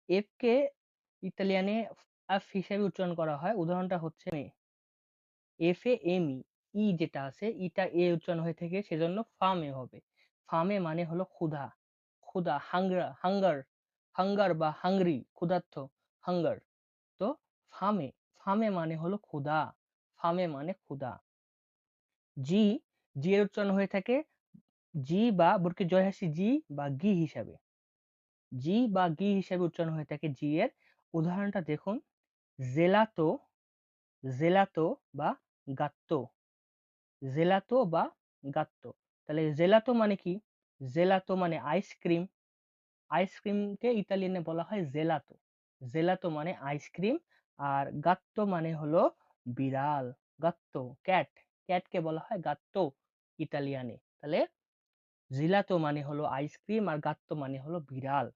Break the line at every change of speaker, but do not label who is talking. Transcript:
F কে ইতালিয়ানে আফ হিসেবে উচ্চারণ করা হয়। উদাহরণটা হচ্ছে এফ এ এম ই, ই যেটা আছে ইটা এ উচ্চারণ হয়ে থাকে, সেজন্য ফামে হবে। ফামে মানে হলো ক্ষুধা, ক্ষুধা, হাঙ্গার, হাঙ্গার, হাঙ্গার বা হাংরি, ক্ষুধার্ত, হাঙ্গার। তো ফামে, ফামে মানে হলো ক্ষুধা, ফামে মানে ক্ষুধা। জি, জি এর উচ্চারণ হয়ে থাকে জি বা বর্গে জয় হাসি জি বা গি হিসাবে, জি বা গি হিসাবে উচ্চারণ হয়ে থাকে জি এর। উদাহরণটা দেখুন, জেলাতো, জেলাতো বা গাত্তো, জেলাতো বা গাত্তো। তাহলে জেলাতো মানে কি? জেলাতো মানে আইসক্রিম, আইসক্রিমকে ইতালিয়ানে বলা হয় জেলাতো, জেলাতো মানে আইসক্রিম। আর গাত্তো মানে হলো বিড়াল, গাত্তো ক্যাট, ক্যাটকে বলা হয় গাত্তো ইতালিয়ানে। তাহলে জিলাতো মানে হলো আইসক্রিম আর গাত্তো মানে হলো বিড়াল।